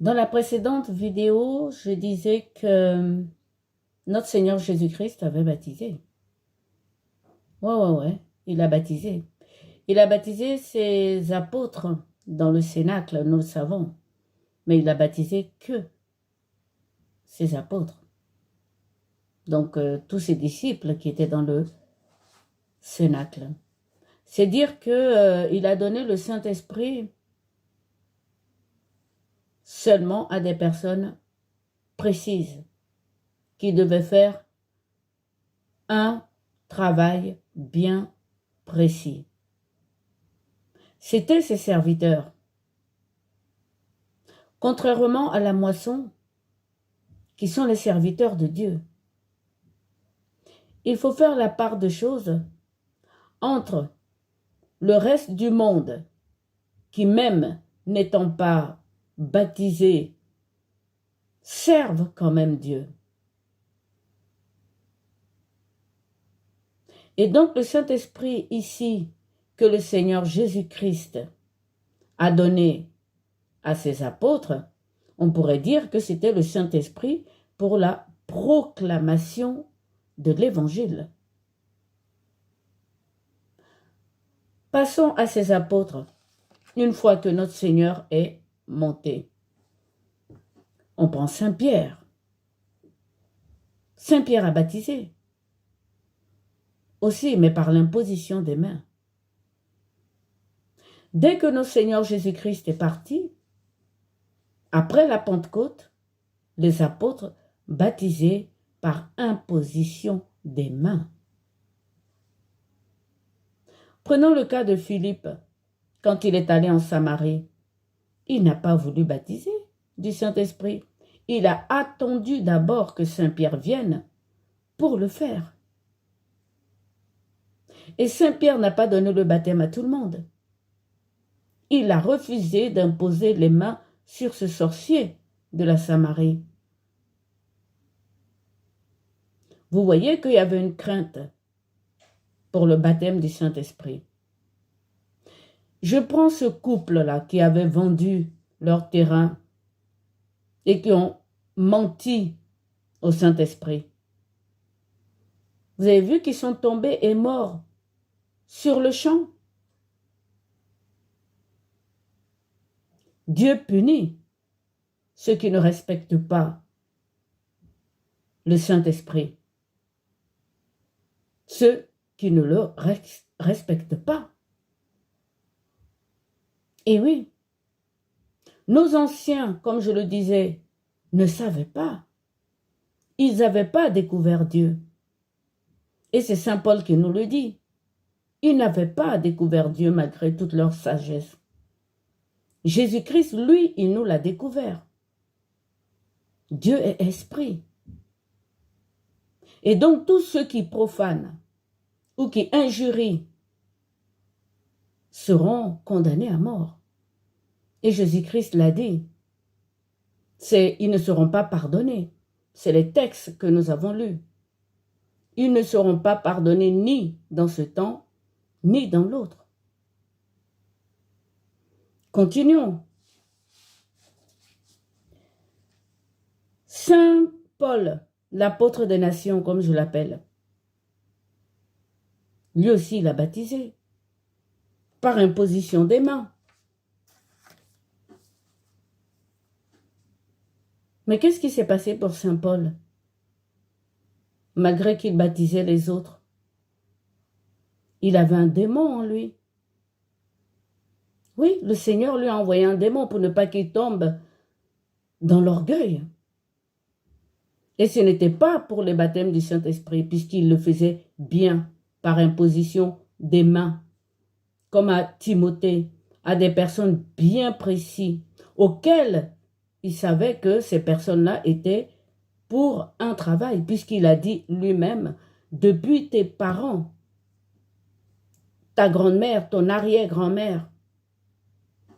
Dans la précédente vidéo, je disais que notre Seigneur Jésus-Christ avait baptisé. Ouais, il a baptisé. Il a baptisé ses apôtres dans le Cénacle, nous le savons. Mais il a baptisé que ses apôtres. Donc, tous ses disciples qui étaient dans le Cénacle. C'est dire qu'il a donné le Saint-Esprit seulement à des personnes précises qui devaient faire un travail bien précis. C'étaient ses serviteurs. Contrairement à la moisson, qui sont les serviteurs de Dieu. Il faut faire la part de choses entre le reste du monde, qui même n'étant pas baptisé, servent quand même Dieu. Et donc le Saint-Esprit ici, que le Seigneur Jésus-Christ a donné à ses apôtres, on pourrait dire que c'était le Saint-Esprit pour la proclamation de l'Évangile. Passons à ces apôtres, une fois que notre Seigneur est monté. On prend Saint-Pierre. Saint-Pierre a baptisé. Aussi, mais par l'imposition des mains. Dès que notre Seigneur Jésus-Christ est parti, après la Pentecôte, les apôtres baptisaient par imposition des mains. Prenons le cas de Philippe. Quand il est allé en Samarie, il n'a pas voulu baptiser du Saint-Esprit. Il a attendu d'abord que Saint-Pierre vienne pour le faire. Et Saint-Pierre n'a pas donné le baptême à tout le monde. Il a refusé d'imposer les mains sur ce sorcier de la Samarie. Vous voyez qu'il y avait une crainte pour le baptême du Saint-Esprit. Je prends ce couple-là qui avait vendu leur terrain et qui ont menti au Saint-Esprit. Vous avez vu qu'ils sont tombés et morts sur le champ. Dieu punit ceux qui ne respectent pas le Saint-Esprit, ceux qui ne le respectent pas. Et oui, nos anciens, comme je le disais, ne savaient pas. Ils n'avaient pas découvert Dieu. Et c'est Saint Paul qui nous le dit. Ils n'avaient pas découvert Dieu malgré toute leur sagesse. Jésus-Christ, lui, il nous l'a découvert. Dieu est esprit. Et donc tous ceux qui profanent ou qui injurient seront condamnés à mort. Et Jésus-Christ l'a dit. Ils ne seront pas pardonnés. C'est les textes que nous avons lus. Ils ne seront pas pardonnés ni dans ce temps, ni dans l'autre. Continuons. Saint Paul, l'apôtre des nations, comme je l'appelle, lui aussi il a baptisé, par imposition des mains. Mais qu'est-ce qui s'est passé pour Saint Paul, malgré qu'il baptisait les autres? Il avait un démon en lui. Oui, le Seigneur lui a envoyé un démon pour ne pas qu'il tombe dans l'orgueil. Et ce n'était pas pour le baptême du Saint-Esprit, puisqu'il le faisait bien, par imposition des mains, comme à Timothée, à des personnes bien précises, auxquelles il savait que ces personnes-là étaient pour un travail, puisqu'il a dit lui-même, depuis tes parents, ta grand-mère, ton arrière-grand-mère,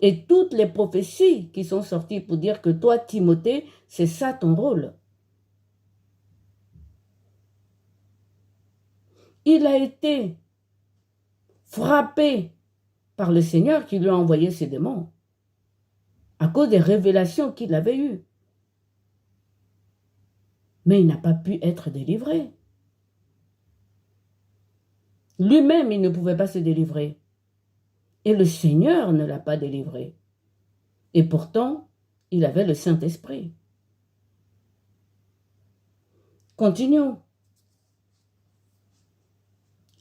et toutes les prophéties qui sont sorties pour dire que toi, Timothée, c'est ça ton rôle. Il a été frappé par le Seigneur qui lui a envoyé ses démons. à cause des révélations qu'il avait eues. Mais il n'a pas pu être délivré. Lui-même, il ne pouvait pas se délivrer. Et le Seigneur ne l'a pas délivré. Et pourtant, il avait le Saint-Esprit. Continuons.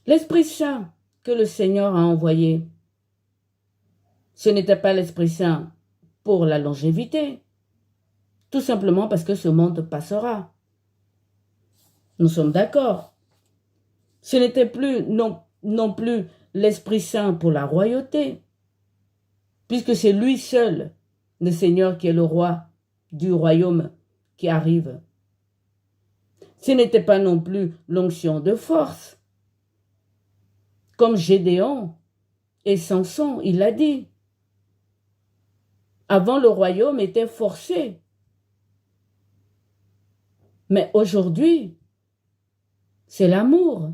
L'Esprit Saint que le Seigneur a envoyé, ce n'était pas l'Esprit Saint pour la longévité, tout simplement parce que ce monde passera. Nous sommes d'accord. Ce n'était plus non plus l'Esprit Saint pour la royauté, puisque c'est lui seul, le Seigneur qui est le roi du royaume qui arrive. Ce n'était pas non plus l'onction de force, comme Gédéon et Samson, il l'a dit. Avant, le royaume était forcé. Mais aujourd'hui, c'est l'amour.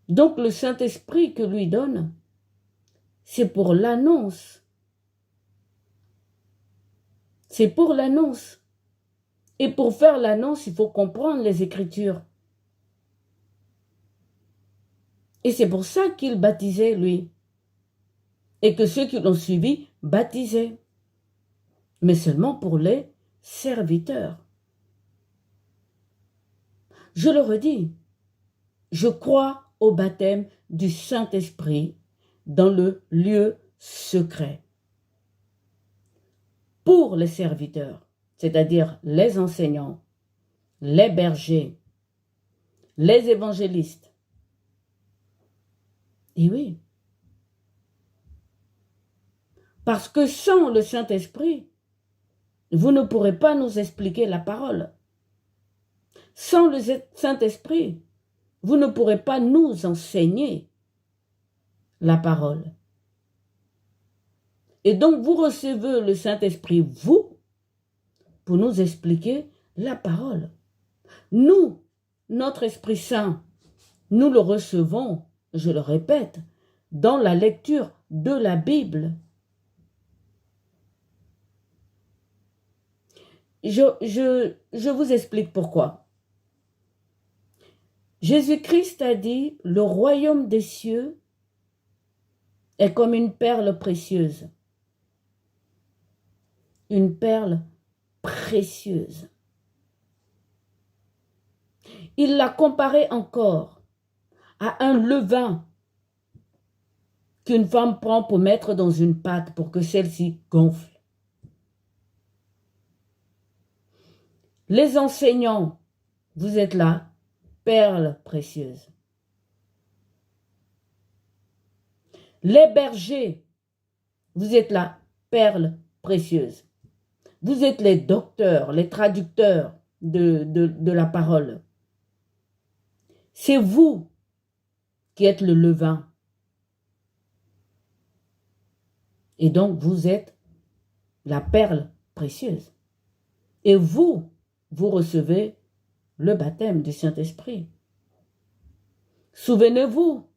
Donc le Saint-Esprit que lui donne, c'est pour l'annonce. C'est pour l'annonce. Et pour faire l'annonce, il faut comprendre les Écritures. Et c'est pour ça qu'il baptisait, lui. Et que ceux qui l'ont suivi baptisaient. Mais seulement pour les serviteurs. Je le redis, je crois au baptême du Saint-Esprit dans le lieu secret. Pour les serviteurs, c'est-à-dire les enseignants, les bergers, les évangélistes. Et oui, parce que sans le Saint-Esprit, vous ne pourrez pas nous expliquer la parole. Sans le Saint-Esprit, vous ne pourrez pas nous enseigner la parole. Et donc, vous recevez le Saint-Esprit, vous, pour nous expliquer la parole. Nous, notre Esprit Saint, nous le recevons, je le répète, dans la lecture de la Bible. Je vous explique pourquoi. Jésus-Christ a dit, le royaume des cieux est comme une perle précieuse. Une perle précieuse. Il l'a comparé encore à un levain qu'une femme prend pour mettre dans une pâte pour que celle-ci gonfle. Les enseignants, vous êtes là, perles précieuses. Les bergers, vous êtes là, perles précieuses. Vous êtes les docteurs, les traducteurs de la parole. C'est vous qui êtes le levain. Et donc, vous êtes la perle précieuse. Et vous recevez le baptême du Saint-Esprit. Souvenez-vous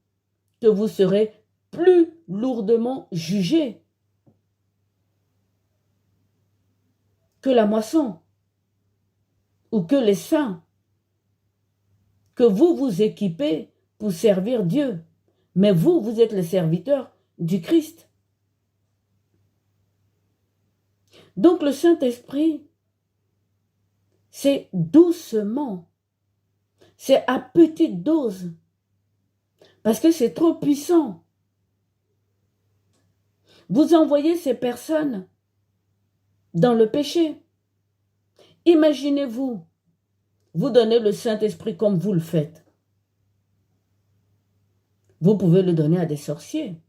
que vous serez plus lourdement jugés que la moisson ou que les saints, que vous vous équipez pour servir Dieu. Mais vous êtes les serviteurs du Christ. Donc le Saint-Esprit, c'est doucement, c'est à petite dose, parce que c'est trop puissant. Vous envoyez ces personnes dans le péché. Imaginez-vous, vous donnez le Saint-Esprit comme vous le faites. Vous pouvez le donner à des sorciers.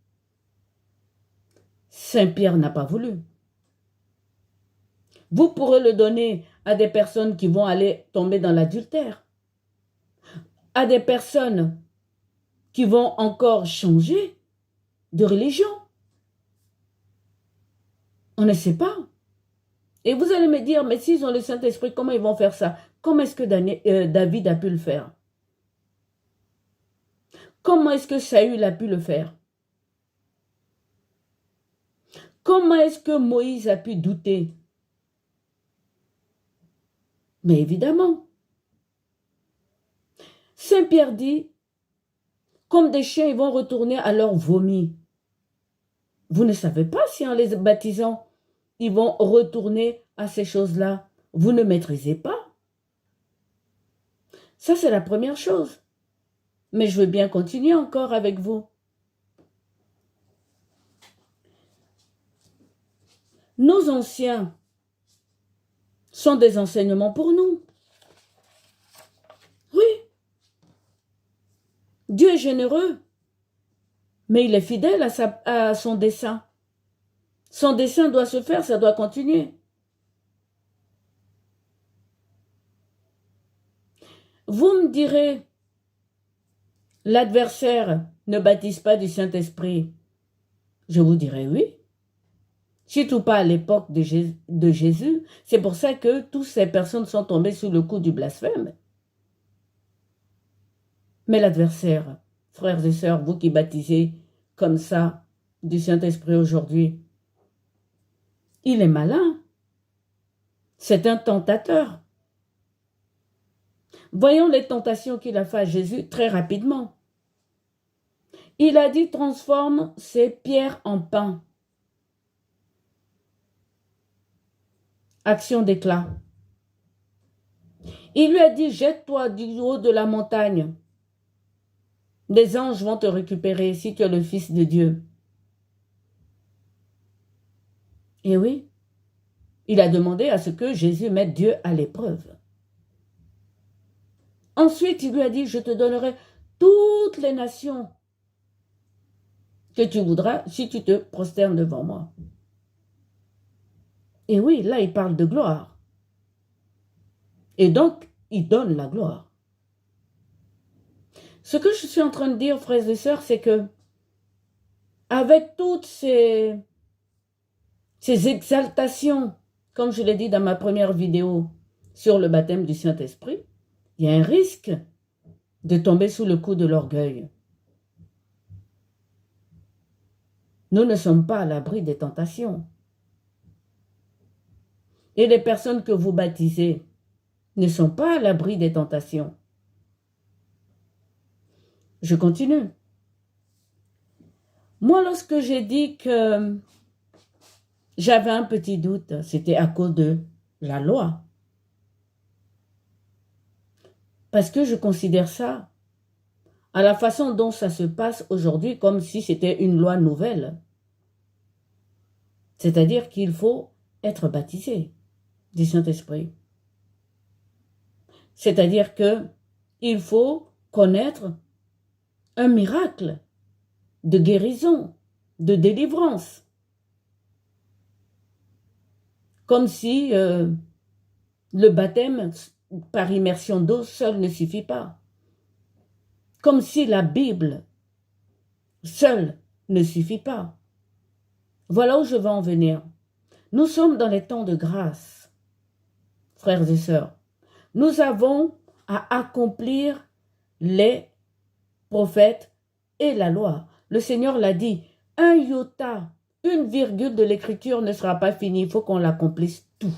Saint-Pierre n'a pas voulu. Vous pourrez le donner à des personnes qui vont aller tomber dans l'adultère, à des personnes qui vont encore changer de religion. On ne sait pas. Et vous allez me dire, mais s'ils ont le Saint-Esprit, comment ils vont faire ça? Comment est-ce que David a pu le faire? Comment est-ce que Saül a pu le faire? Comment est-ce que Moïse a pu douter? Mais évidemment, Saint Pierre dit, comme des chiens, ils vont retourner à leur vomi. Vous ne savez pas si en les baptisant, ils vont retourner à ces choses-là. Vous ne maîtrisez pas. Ça, c'est la première chose. Mais je veux bien continuer encore avec vous. Nos anciens sont des enseignements pour nous. Oui, Dieu est généreux, mais il est fidèle à son dessein. Son dessein doit se faire, ça doit continuer. Vous me direz, l'adversaire ne baptise pas du Saint-Esprit. Je vous dirai oui. Surtout pas à l'époque de Jésus. C'est pour ça que toutes ces personnes sont tombées sous le coup du blasphème. Mais l'adversaire, frères et sœurs, vous qui baptisez comme ça du Saint-Esprit aujourd'hui, il est malin. C'est un tentateur. Voyons les tentations qu'il a fait à Jésus très rapidement. Il a dit, transforme ces pierres en pain. Action d'éclat. Il lui a dit, jette-toi du haut de la montagne. Des anges vont te récupérer si tu es le Fils de Dieu. Et oui, il a demandé à ce que Jésus mette Dieu à l'épreuve. Ensuite, il lui a dit, je te donnerai toutes les nations que tu voudras si tu te prosternes devant moi. Et oui, là, il parle de gloire. Et donc, il donne la gloire. Ce que je suis en train de dire, frères et sœurs, c'est que avec toutes ces exaltations, comme je l'ai dit dans ma première vidéo sur le baptême du Saint-Esprit, il y a un risque de tomber sous le coup de l'orgueil. Nous ne sommes pas à l'abri des tentations. Et les personnes que vous baptisez ne sont pas à l'abri des tentations. Je continue. Moi, lorsque j'ai dit que j'avais un petit doute, c'était à cause de la loi. Parce que je considère ça, à la façon dont ça se passe aujourd'hui, comme si c'était une loi nouvelle. C'est-à-dire qu'il faut être baptisé du Saint-Esprit. C'est-à-dire qu'il faut connaître un miracle de guérison, de délivrance. Comme si le baptême par immersion d'eau seul ne suffit pas. Comme si la Bible seule ne suffit pas. Voilà où je veux en venir. Nous sommes dans les temps de grâce, frères et sœurs. Nous avons à accomplir les prophètes et la loi. Le Seigneur l'a dit, un iota, une virgule de l'écriture ne sera pas finie. Il faut qu'on l'accomplisse tout.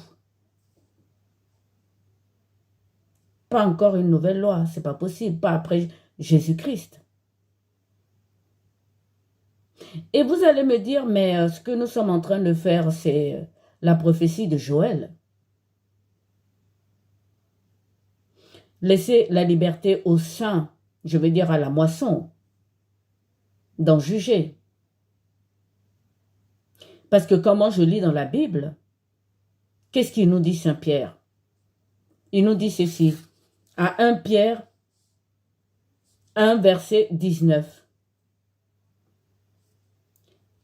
Pas encore une nouvelle loi, c'est pas possible, pas après Jésus-Christ. Et vous allez me dire, mais ce que nous sommes en train de faire, c'est la prophétie de Joël. Laissez la liberté aux saints, je veux dire à la moisson, d'en juger. Parce que comment je lis dans la Bible, qu'est-ce qu'il nous dit Saint Pierre? Il nous dit ceci, à 1 Pierre 1, verset 19.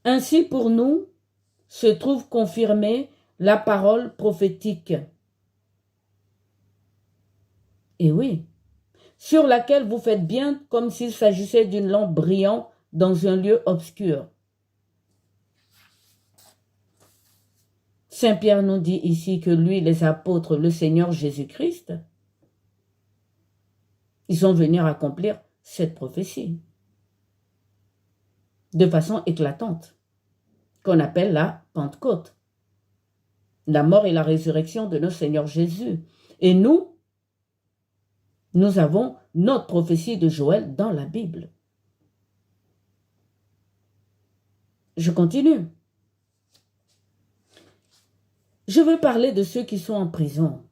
Ainsi pour nous se trouve confirmée la parole prophétique. Et oui, sur laquelle vous faites bien comme s'il s'agissait d'une lampe brillante dans un lieu obscur. Saint Pierre nous dit ici que lui, les apôtres, le Seigneur Jésus-Christ, ils sont venus accomplir cette prophétie de façon éclatante. qu'on appelle la Pentecôte. La mort et la résurrection de notre Seigneur Jésus. Et nous avons notre prophétie de Joël dans la Bible. Je continue. Je veux parler de ceux qui sont en prison.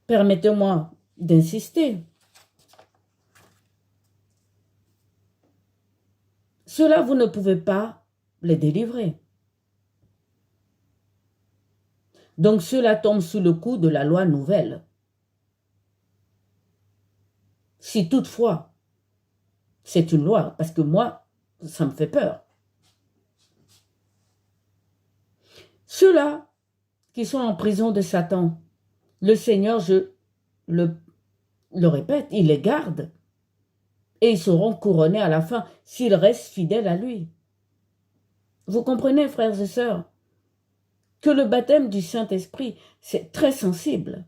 Permettez-moi d'insister. Ceux-là, vous ne pouvez pas les délivrer. Donc ceux-là tombent sous le coup de la loi nouvelle. Si toutefois, c'est une loi, parce que moi, ça me fait peur. Ceux-là qui sont en prison de Satan, le Seigneur, je le répète, il les garde. Et ils seront couronnés à la fin s'ils restent fidèles à lui. Vous comprenez, frères et sœurs, que le baptême du Saint-Esprit, c'est très sensible.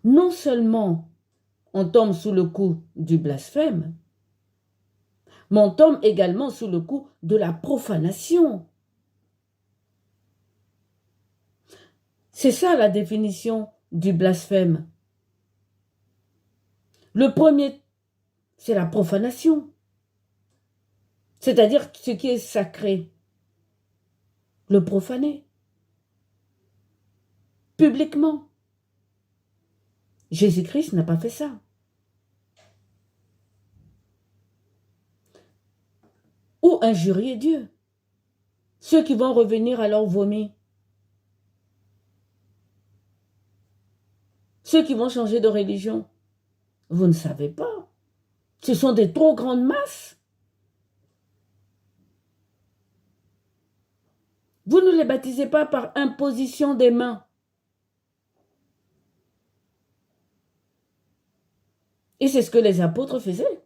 Non seulement on tombe sous le coup du blasphème, mais on tombe également sous le coup de la profanation. C'est ça la définition du blasphème. Le premier, c'est la profanation. C'est-à-dire ce qui est sacré, le profaner. Publiquement. Jésus-Christ n'a pas fait ça. Ou injurier Dieu. Ceux qui vont revenir à leur vomi. Ceux qui vont changer de religion. Vous ne savez pas. Ce sont des trop grandes masses. Vous ne les baptisez pas par imposition des mains. Et c'est ce que les apôtres faisaient.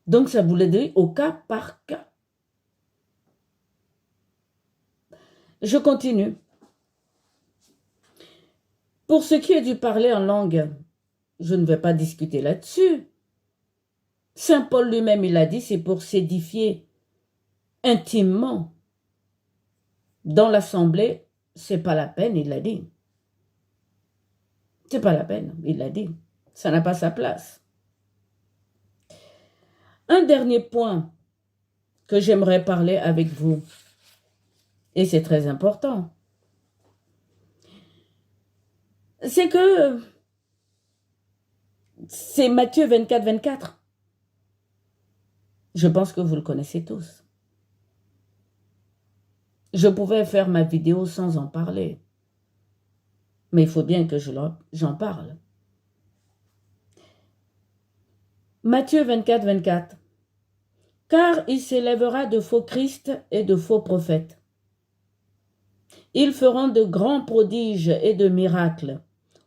Donc ça voulait dire au cas par cas. Je continue. Pour ce qui est du parler en langue, je ne vais pas discuter là-dessus. Saint Paul lui-même, il a dit, c'est pour s'édifier intimement. Dans l'assemblée, c'est pas la peine, il l'a dit. C'est pas la peine, il l'a dit. Ça n'a pas sa place. Un dernier point que j'aimerais parler avec vous, et c'est très important, c'est que c'est Matthieu 24, 24. Je pense que vous le connaissez tous. Je pouvais faire ma vidéo sans en parler, mais il faut bien que j'en parle. Matthieu 24, 24. Car il s'élèvera de faux Christ et de faux prophètes. Ils feront de grands prodiges et de miracles,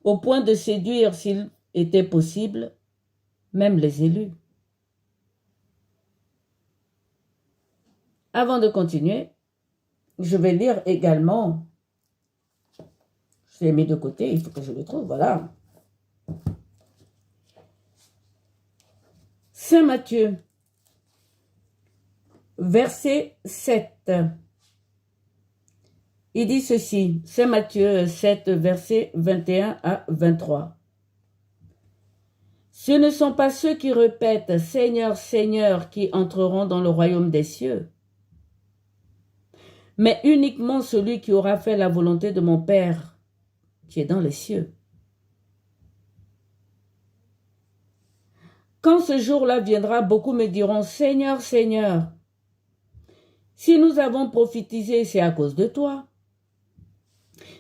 au point de séduire, s'il était possible, même les élus. Avant de continuer, je vais lire également, je l'ai mis de côté, il faut que je le trouve, voilà. Saint Matthieu, verset 7. Il dit ceci, Saint Matthieu 7, verset 21 à 23. Ce ne sont pas ceux qui répètent « Seigneur, Seigneur » qui entreront dans le royaume des cieux, mais uniquement celui qui aura fait la volonté de mon Père qui est dans les cieux. Quand ce jour-là viendra, beaucoup me diront « Seigneur, Seigneur, si nous avons prophétisé, c'est à cause de toi.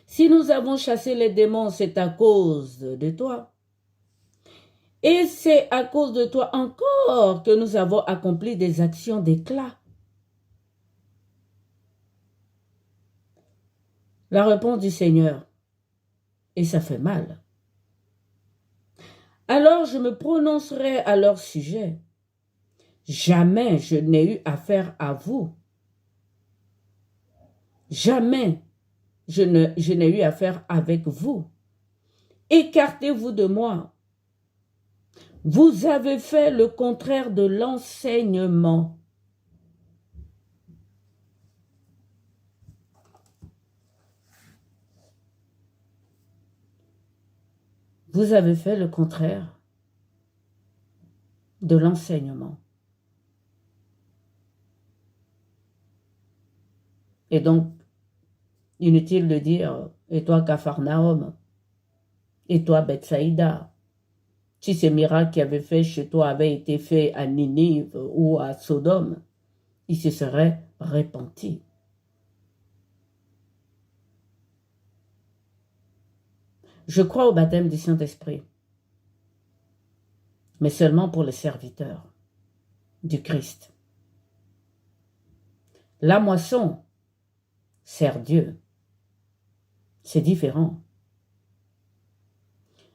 Si nous avons chassé les démons, c'est à cause de toi. Et c'est à cause de toi encore que nous avons accompli des actions d'éclat. » La réponse du Seigneur, et ça fait mal. Alors je me prononcerai à leur sujet. Jamais je n'ai eu affaire à vous. Jamais je n'ai eu affaire avec vous. Écartez-vous de moi. Vous avez fait le contraire de l'enseignement. Vous avez fait le contraire de l'enseignement. Et donc, inutile de dire, et toi Capharnaüm, et toi Bethsaïda, si ces miracles qui avaient fait chez toi avaient été faits à Ninive ou à Sodome, ils se seraient repentis. Je crois au baptême du Saint-Esprit, mais seulement pour les serviteurs du Christ. La moisson sert Dieu. C'est différent.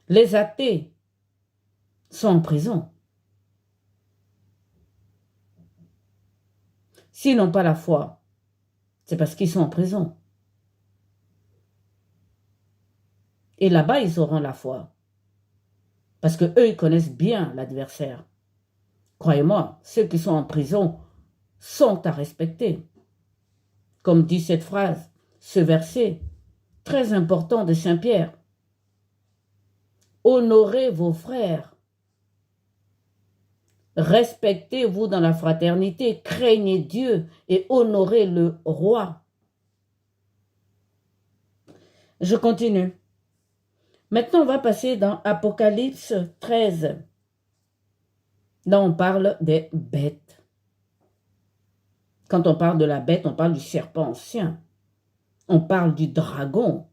Les athées sont en prison. S'ils n'ont pas la foi, c'est parce qu'ils sont en prison. Et là-bas, ils auront la foi. Parce qu'eux, ils connaissent bien l'adversaire. Croyez-moi, ceux qui sont en prison sont à respecter. Comme dit cette phrase, ce verset très important de Saint-Pierre. Honorez vos frères. Respectez-vous dans la fraternité, craignez Dieu et honorez le roi. Je continue. Maintenant, on va passer dans Apocalypse 13. Là, on parle des bêtes. Quand on parle de la bête, on parle du serpent ancien. On parle du dragon.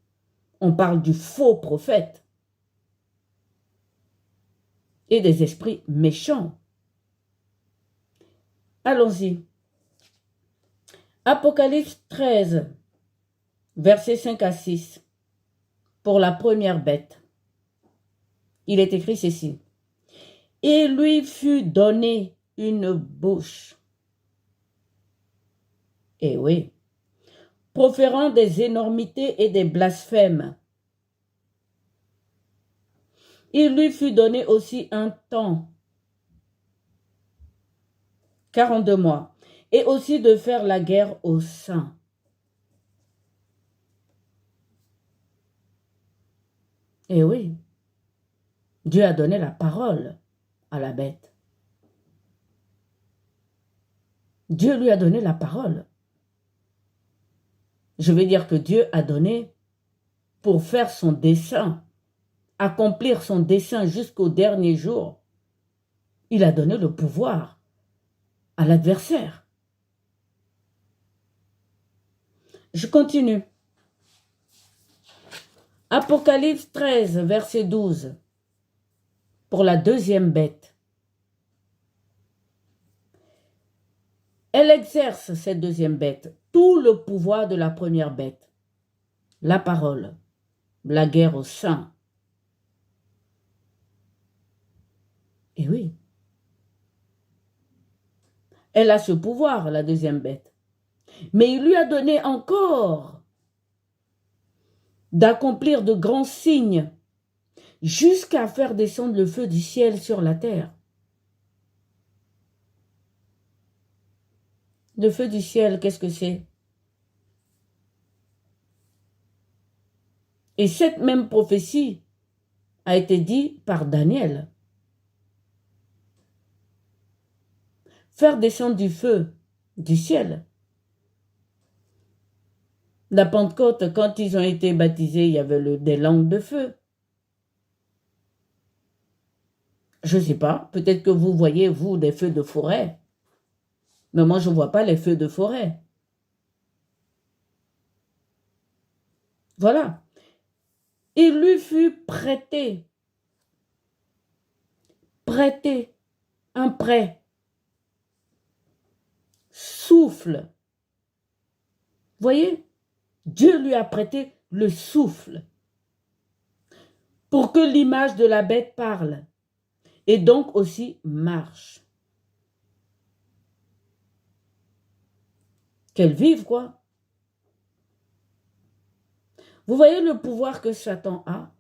On parle du faux prophète. Et des esprits méchants. Allons-y. Apocalypse 13, versets 5 à 6. Pour la première bête. Il est écrit ceci. Et lui fut donné une bouche. Eh oui. Proférant des énormités et des blasphèmes. Il lui fut donné aussi un temps. 42 mois. Et aussi de faire la guerre aux saints. Eh oui. Dieu a donné la parole à la bête. Dieu lui a donné la parole. Je veux dire que Dieu a donné pour faire son dessein, accomplir son dessein jusqu'au dernier jour. Il a donné le pouvoir à l'adversaire. Je continue. Apocalypse 13, verset 12. Pour la deuxième bête. Elle exerce, cette deuxième bête, tout le pouvoir de la première bête. La parole, la guerre aux saints. Et oui. Elle a ce pouvoir, la deuxième bête. Mais il lui a donné encore d'accomplir de grands signes jusqu'à faire descendre le feu du ciel sur la terre. Le feu du ciel, qu'est-ce que c'est? Et cette même prophétie a été dite par Daniel. Faire descendre du feu du ciel. La Pentecôte, quand ils ont été baptisés, il y avait des langues de feu. Je ne sais pas, peut-être que vous voyez, vous, des feux de forêt. Mais moi, je ne vois pas les feux de forêt. Voilà. Il lui fut prêté un prêt, souffle. Voyez, Dieu lui a prêté le souffle pour que l'image de la bête parle et donc aussi marche. Qu'elle vive, quoi. Vous voyez le pouvoir que Satan a?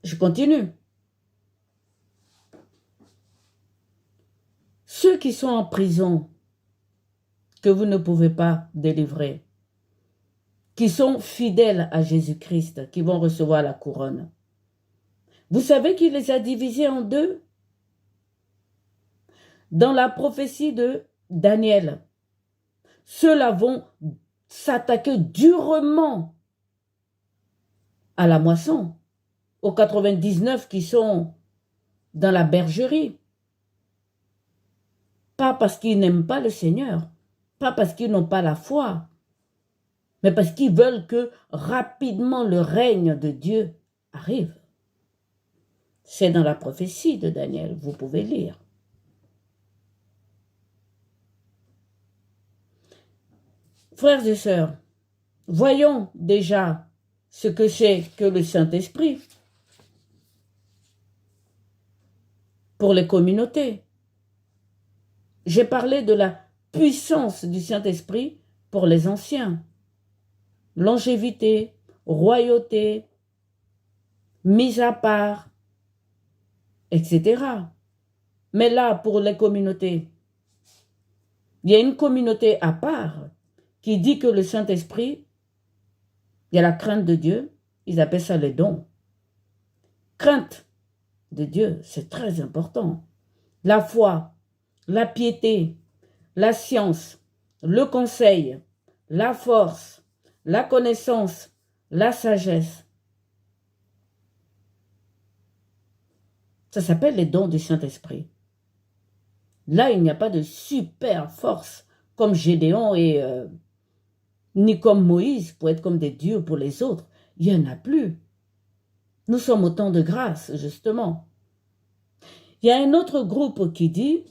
Je continue. Ceux qui sont en prison, que vous ne pouvez pas délivrer, qui sont fidèles à Jésus-Christ, qui vont recevoir la couronne. Vous savez qu'il les a divisés en deux? Dans la prophétie de Daniel, ceux-là vont s'attaquer durement à la moisson, aux 99 qui sont dans la bergerie. Pas parce qu'ils n'aiment pas le Seigneur, pas parce qu'ils n'ont pas la foi, mais parce qu'ils veulent que rapidement le règne de Dieu arrive. C'est dans la prophétie de Daniel, vous pouvez lire. Frères et sœurs, voyons déjà ce que c'est que le Saint-Esprit pour les communautés. J'ai parlé de la puissance du Saint-Esprit pour les anciens. Longévité, royauté, mise à part, etc. Mais là, pour les communautés, il y a une communauté à part qui dit que le Saint-Esprit, il y a la crainte de Dieu, ils appellent ça les dons. Crainte de Dieu, c'est très important. La foi, la piété, la science, le conseil, la force, la connaissance, la sagesse. Ça s'appelle les dons du Saint-Esprit. Là, il n'y a pas de super force comme Gédéon et ni comme Moïse pour être comme des dieux pour les autres. Il n'y en a plus. Nous sommes au temps de grâce, justement. Il y a un autre groupe qui dit,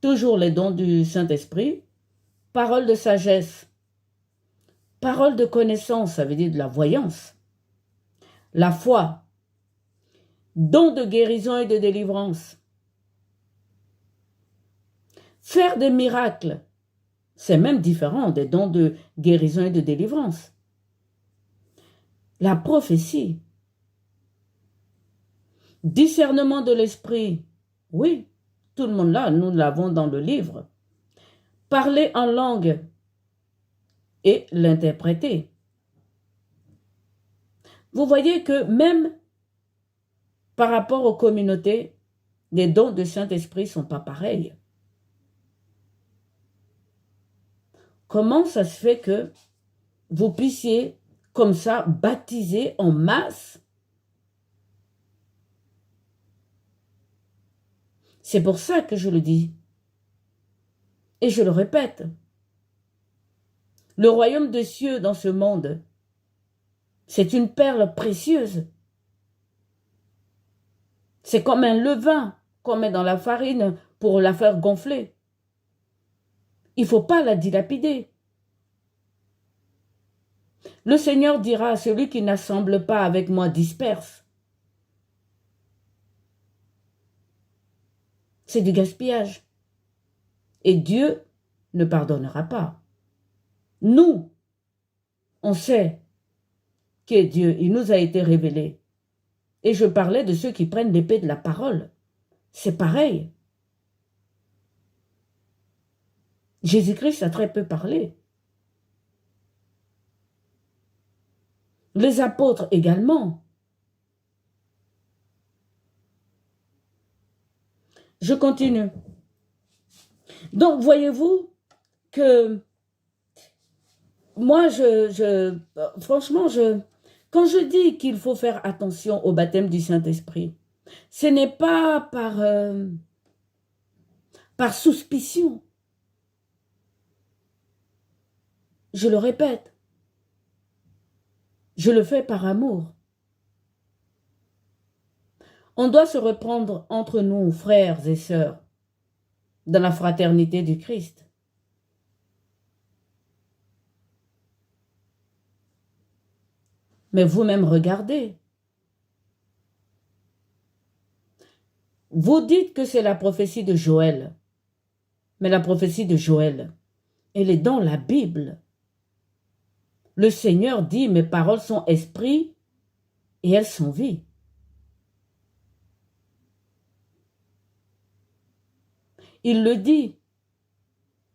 toujours les dons du Saint-Esprit, parole de sagesse, parole de connaissance, ça veut dire de la voyance, la foi, don de guérison et de délivrance, faire des miracles, c'est même différent des dons de guérison et de délivrance. La prophétie, discernement de l'esprit, oui, tout le monde là, nous l'avons dans le livre. Parler en langue et l'interpréter. Vous voyez que même par rapport aux communautés, les dons du Saint-Esprit ne sont pas pareils. Comment ça se fait que vous puissiez comme ça baptiser en masse? C'est pour ça que je le dis. Et je le répète. Le royaume des cieux dans ce monde, c'est une perle précieuse. C'est comme un levain qu'on met dans la farine pour la faire gonfler. Il ne faut pas la dilapider. Le Seigneur dira à celui qui n'assemble pas avec moi disperse. C'est du gaspillage. Et Dieu ne pardonnera pas. Nous, on sait que Dieu, il nous a été révélé. Et je parlais de ceux qui prennent l'épée de la parole. C'est pareil. Jésus-Christ a très peu parlé. Les apôtres également. Je continue. Donc, voyez-vous que moi, franchement, quand je dis qu'il faut faire attention au baptême du Saint-Esprit, ce n'est pas par suspicion. Je le répète. Je le fais par amour. On doit se reprendre entre nous, frères et sœurs, dans la fraternité du Christ. Mais vous-même regardez. Vous dites que c'est la prophétie de Joël. Mais la prophétie de Joël, elle est dans la Bible. Le Seigneur dit, mes paroles sont esprit et elles sont vie. Il le dit.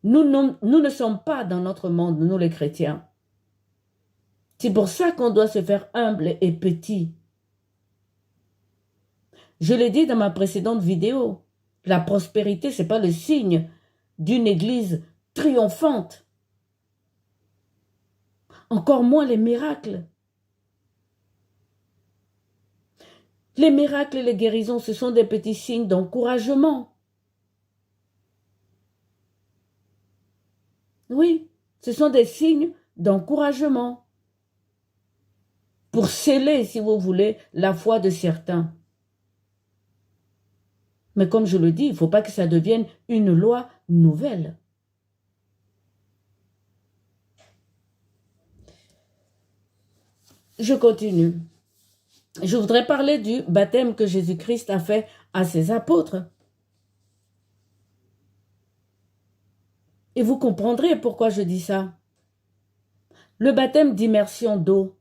Nous ne sommes pas dans notre monde, nous les chrétiens. C'est pour ça qu'on doit se faire humble et petit. Je l'ai dit dans ma précédente vidéo, la prospérité, ce n'est pas le signe d'une église triomphante. Encore moins les miracles. Les miracles et les guérisons, ce sont des petits signes d'encouragement. Oui, ce sont des signes d'encouragement pour sceller, si vous voulez, la foi de certains. Mais comme je le dis, il ne faut pas que ça devienne une loi nouvelle. Je continue. Je voudrais parler du baptême que Jésus-Christ a fait à ses apôtres. Et vous comprendrez pourquoi je dis ça. Le baptême d'immersion d'eau,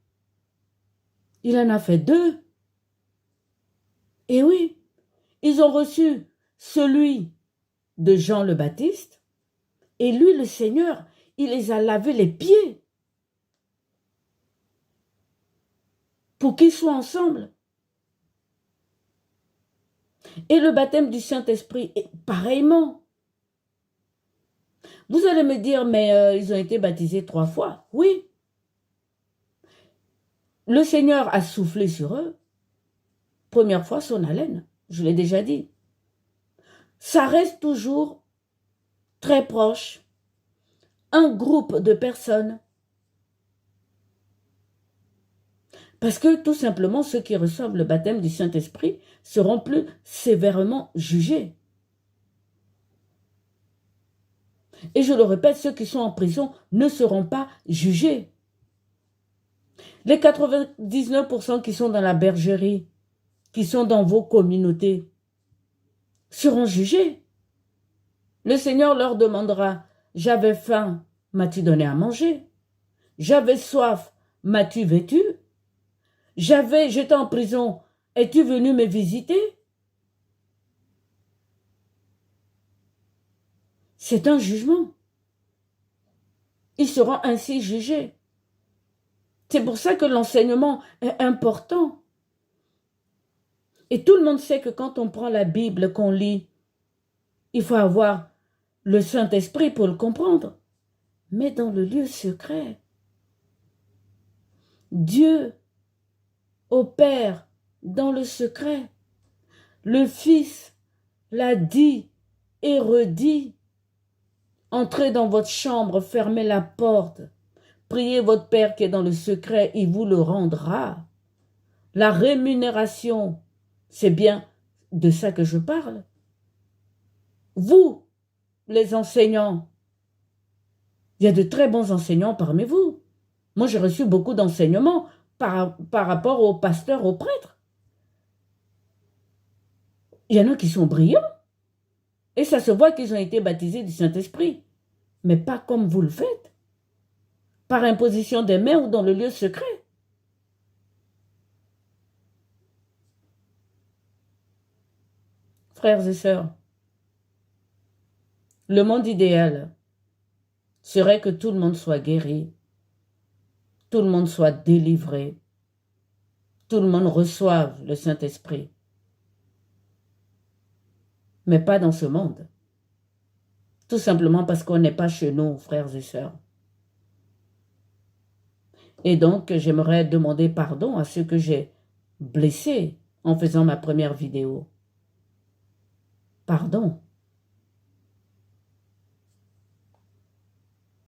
il en a fait 2. Et oui, ils ont reçu celui de Jean le Baptiste, et lui, le Seigneur, il les a lavé les pieds pour qu'ils soient ensemble. Et le baptême du Saint-Esprit, pareillement. Vous allez me dire, mais ils ont été baptisés 3 fois. Oui. Le Seigneur a soufflé sur eux. Première fois, son haleine. Je l'ai déjà dit. Ça reste toujours très proche. Un groupe de personnes. Parce que tout simplement, ceux qui reçoivent le baptême du Saint-Esprit seront plus sévèrement jugés. Et je le répète, ceux qui sont en prison ne seront pas jugés. Les 99% qui sont dans la bergerie, qui sont dans vos communautés, seront jugés. Le Seigneur leur demandera, j'avais faim, m'as-tu donné à manger? J'avais soif, m'as-tu vêtu? J'étais en prison, es-tu venu me visiter? C'est un jugement. Ils seront ainsi jugés. C'est pour ça que l'enseignement est important. Et tout le monde sait que quand on prend la Bible, qu'on lit, il faut avoir le Saint-Esprit pour le comprendre. Mais dans le lieu secret, Dieu opère dans le secret. Le Fils l'a dit et redit. Entrez dans votre chambre, fermez la porte. Priez votre Père qui est dans le secret, il vous le rendra. La rémunération, c'est bien de ça que je parle. Vous, les enseignants, il y a de très bons enseignants parmi vous. Moi, j'ai reçu beaucoup d'enseignements par rapport aux pasteurs, aux prêtres. Il y en a qui sont brillants. Et ça se voit qu'ils ont été baptisés du Saint-Esprit. Mais pas comme vous le faites. Par imposition des mains ou dans le lieu secret. Frères et sœurs, le monde idéal serait que tout le monde soit guéri, tout le monde soit délivré, tout le monde reçoive le Saint-Esprit. Mais pas dans ce monde. Tout simplement parce qu'on n'est pas chez nous, frères et sœurs. Et donc, j'aimerais demander pardon à ceux que j'ai blessés en faisant ma première vidéo. Pardon.